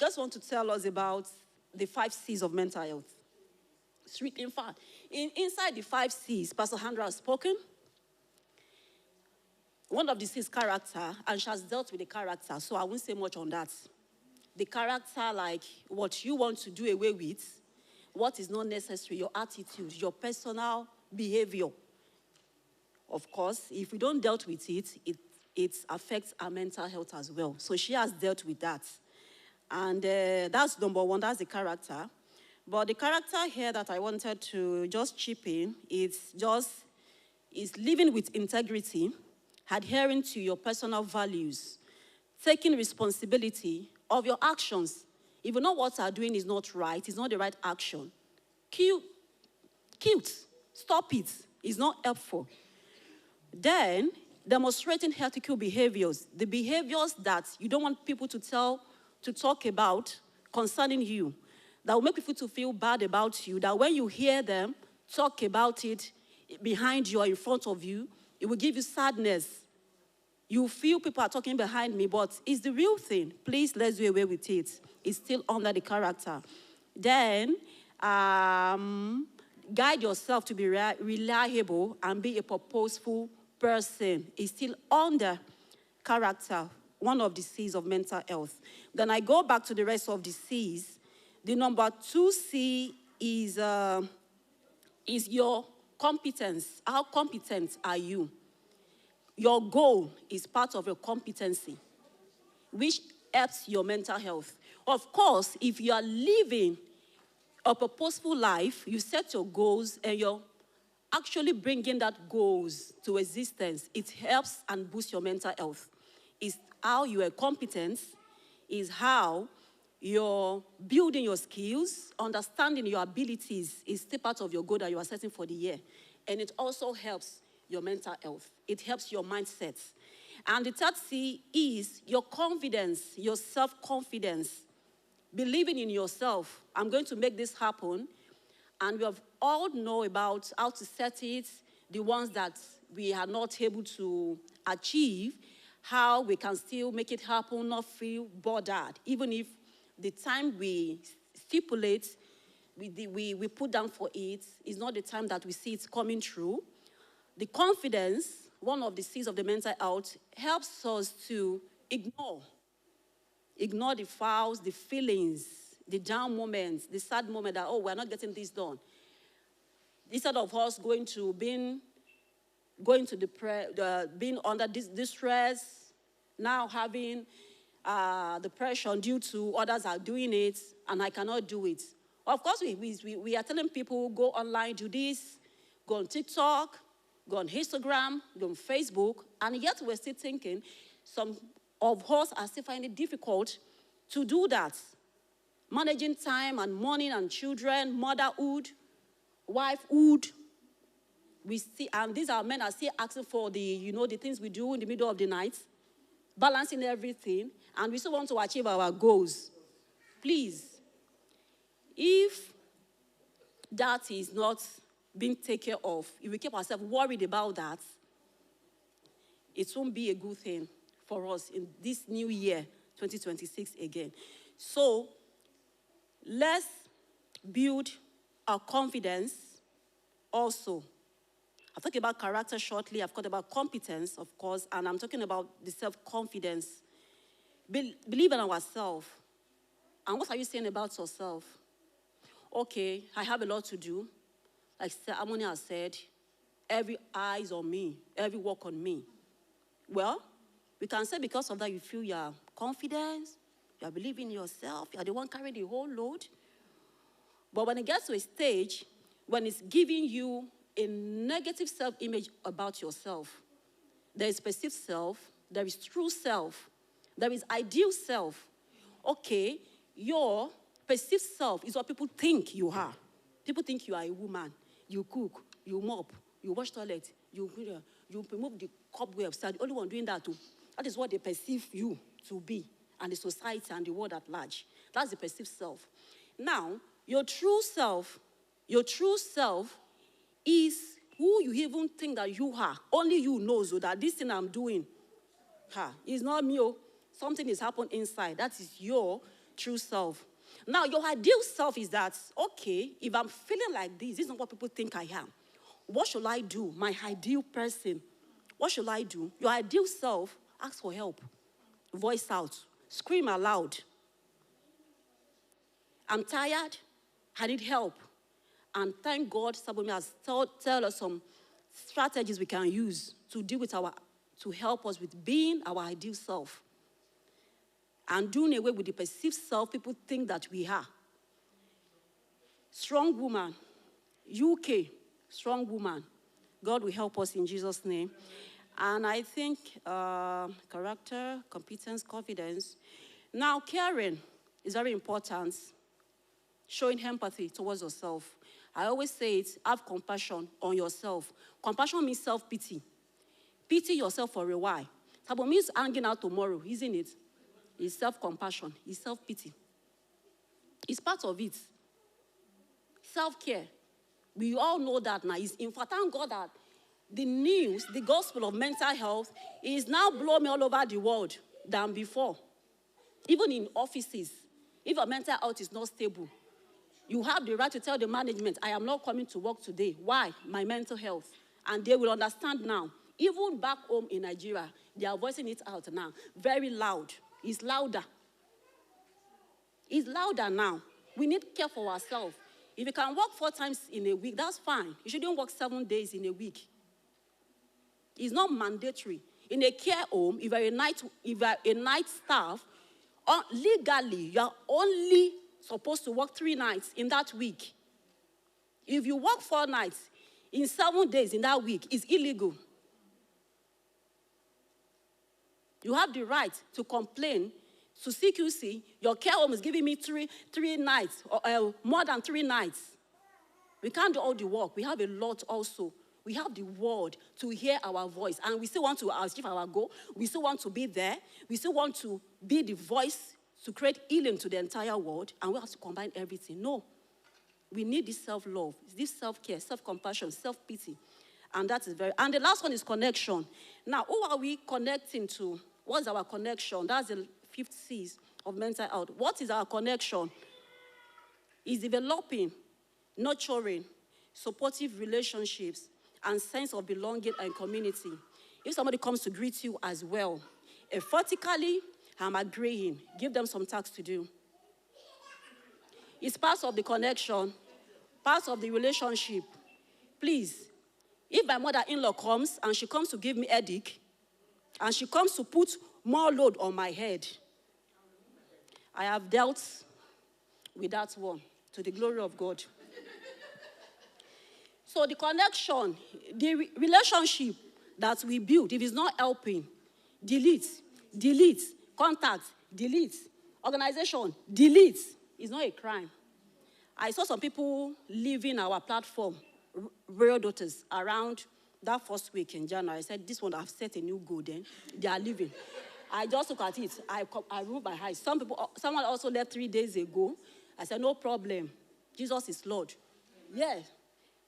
just want to tell us about the 5 C's of mental health. In fact, inside the 5 C's, Pastor Handra has spoken. One of the C's character, and she has dealt with the character, so I won't say much on that. The character, like what you want to do away with, what is not necessary, your attitude, your personal behavior. Of course, if we don't deal with it, it affects our mental health as well. So she has dealt with that. And that's number one, that's the character. But the character here that I wanted to just chip in is living with integrity, adhering to your personal values, taking responsibility of your actions. If you know what you are doing is not right, it's not the right action, cute, stop it. It's not helpful. Then, demonstrating ethical behaviors, the behaviors that you don't want people to talk about concerning you, that will make people to feel bad about you, that when you hear them talk about it behind you or in front of you, it will give you sadness. You feel people are talking behind me, but it's the real thing. Please, let's do away with it. It's still under the character. Then, guide yourself to be reliable and be a purposeful person. It's still under character, one of the C's of mental health. Then I go back to the rest of the C's. The number 2C is your competence. How competent are you? Your goal is part of your competency, which helps your mental health. Of course, if you are living a purposeful life, you set your goals and you're actually bringing that goals to existence, it helps and boosts your mental health. It's how you are competent, is how you're building your skills, understanding your abilities is still part of your goal that you are setting for the year. And it also helps your mental health. It helps your mindset. And the third C is your confidence, your self-confidence. Believing in yourself. I'm going to make this happen. And we have all know about how to set it, the ones that we are not able to achieve, how we can still make it happen, not feel bothered. Even if the time we stipulate, we put down for it, is not the time that we see it coming through. The confidence, one of the C's of the mental health, helps us to ignore the fouls, the feelings, the down moments, the sad moment that, we're not getting this done. Instead of us being under distress, now having depression due to others are doing it and I cannot do it. Of course, we are telling people, go online, do this, go on TikTok, go on Instagram, go on Facebook, and yet we're still thinking some of us are still finding it difficult to do that. Managing time and money and children, motherhood, wifehood. And these are men are still asking for the things we do in the middle of the night, balancing everything, and we still want to achieve our goals. Please, if that is not being taken care of, if we keep ourselves worried about that, it won't be a good thing for us in this new year, 2026 again. So, let's build our confidence also. I've talked about character shortly. I've talked about competence, of course, and I'm talking about the self-confidence. Believe in ourselves. And what are you saying about yourself? Okay, I have a lot to do. Like Harmony has said, every eye is on me, every work on me. Well, we can say because of that you feel your confidence, you are believing in yourself, you are the one carrying the whole load. But when it gets to a stage, when it's giving you a negative self-image about yourself, there is perceived self, there is true self, there is ideal self. Okay, your perceived self is what people think you are. People think you are a woman. You cook, you mop, you wash toilet, you remove the cobwebs. The only one doing that too. That is what they perceive you to be, and the society and the world at large. That's the perceived self. Now, your true self is who you even think that you are. Only you know so that this thing I'm doing, it's not me. Something is happening inside. That is your true self. Now, your ideal self is that, okay, if I'm feeling like this is not what people think I am. What should I do? My ideal person. What should I do? Your ideal self, ask for help. Voice out. Scream aloud. I'm tired. I need help. And thank God, Sabomi has tell us some strategies we can use to deal with to help us with being our ideal self. And doing away with the perceived self people think that we are. Strong woman. UK. Strong woman. God will help us in Jesus' name. And I think character, competence, confidence. Now, caring is very important. Showing empathy towards yourself. I always say it, have compassion on yourself. Compassion means self-pity. Pity yourself for a while. Sabo means hanging out tomorrow, isn't it? It's self-compassion. It's self-pity. It's part of it. Self-care. We all know that now. In fact, thank God that the news, the gospel of mental health is now blowing all over the world than before. Even in offices, if your mental health is not stable, you have the right to tell the management, I am not coming to work today. Why? My mental health. And they will understand now. Even back home in Nigeria, they are voicing it out now. Very loud. It's louder. It's louder now. We need to care for ourselves. If you can work 4 times in a week, that's fine. You shouldn't work 7 days in a week. It's not mandatory. In a care home, if you are a night staff, legally, you are only supposed to work 3 nights in that week. If you work 4 nights in 7 days in that week, it's illegal. You have the right to complain to CQC, your care home is giving me three nights, or more than 3 nights. We can't do all the work. We have a lot also. We have the word to hear our voice, and we still want to achieve our goal. We still want to be there. We still want to be the voice to create healing to the entire world, and we have to combine everything. No. We need this self-love, this self-care, self-compassion, self-pity. And that is and the last one is connection. Now, who are we connecting to? What's our connection? That's the 5th C's of mental health. What is our connection? Is developing, nurturing, supportive relationships, and sense of belonging and community. If somebody comes to greet you as well, emphatically, I'm agreeing. Give them some tasks to do. It's part of the connection, part of the relationship. Please, if my mother-in-law comes and she comes to give me headache, and she comes to put more load on my head, I have dealt with that one to the glory of God. So the connection, the relationship that we build, if it's not helping, delete, contact, delete, organization, delete. It's not a crime. I saw some people leaving our platform, Royal Daughters, around that first week in January. I said, this one, I've set a new goal then. They are leaving. I just look at it. I removed my eyes. Someone also left 3 days ago. I said, no problem. Jesus is Lord. Yes.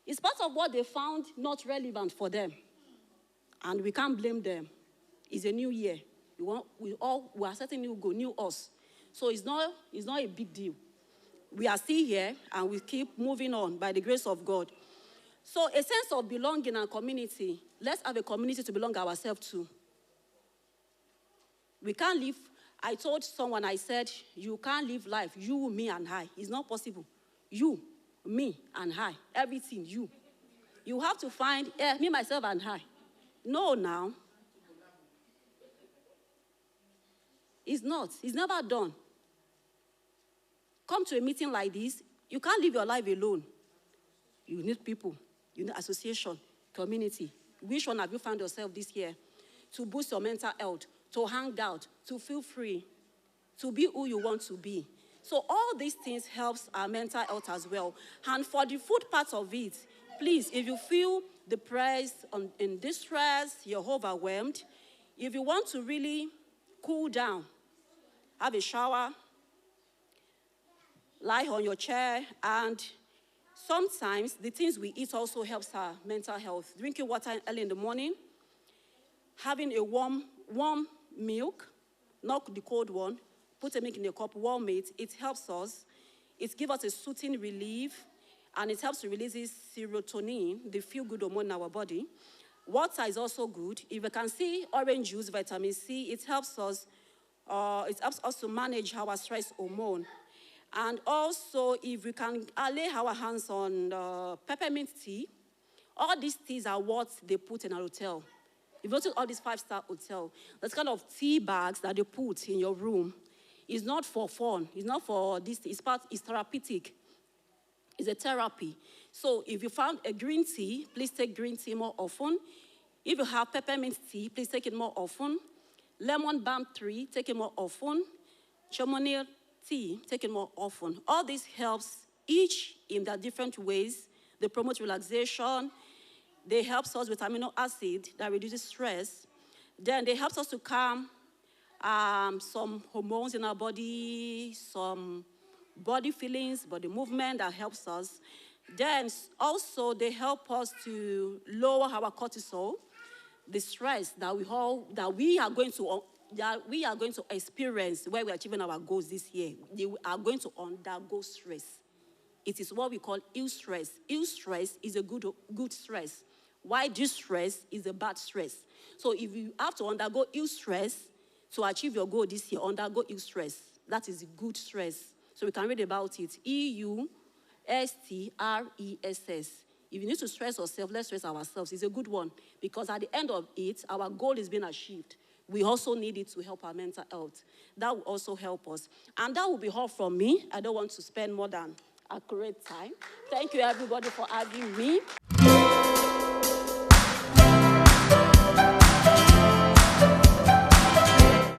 It's part of what they found not relevant for them. And we can't blame them. It's a new year. We are setting new goal, new us. So it's not a big deal. We are still here, and we keep moving on by the grace of God. So a sense of belonging and community. Let's have a community to belong ourselves to. We can't live. I told someone, I said, you can't live life, you, me, and I. It's not possible. You, me, and I. Everything, you. You have to find me, myself, and I. No, now. It's not. It's never done. Come to a meeting like this, you can't live your life alone. You need people. You need association, community. Which one have you found yourself this year? To boost your mental health, to hang out, to feel free, to be who you want to be. So all these things helps our mental health as well. And for the food part of it, please, if you feel depressed, in distress, you're overwhelmed, if you want to really cool down, have a shower, lie on your chair, and sometimes the things we eat also helps our mental health. Drinking water early in the morning, having a warm milk, not the cold one, put a milk in a cup, warm it. It helps us. It gives us a soothing relief, and it helps to release this serotonin, the feel-good hormone in our body. Water is also good. If you can see orange juice, vitamin C, it helps us to manage our stress hormone. And also, if we can lay our hands on peppermint tea, all these teas are what they put in a hotel. If you go to all these 5-star hotel, that's kind of tea bags that they put in your room. It's not for fun. It's not for this. It's therapeutic. It's a therapy. So if you found a green tea, please take green tea more often. If you have peppermint tea, please take it more often. Lemon balm tree, take it more often. Chamomile tea, take it more often. All this helps each in their different ways. They promote relaxation. They help us with amino acid that reduces stress. Then they help us to calm some hormones in our body, some body feelings, body movement that helps us. Then also they help us to lower our cortisol, the stress that we are going to experience when we're achieving our goals this year. We are going to undergo stress. It is what we call ill stress. Ill stress is a good stress. Why distress is a bad stress. So if you have to undergo ill stress to achieve your goal this year, undergo ill stress. That is good stress. So we can read about it. EUSTRESS. If you need to stress yourself, let's stress ourselves. It's a good one. Because at the end of it, our goal is being achieved. We also need it to help our mental health. That will also help us. And that will be all from me. I don't want to spend more than accurate time. Thank you, everybody, for having me.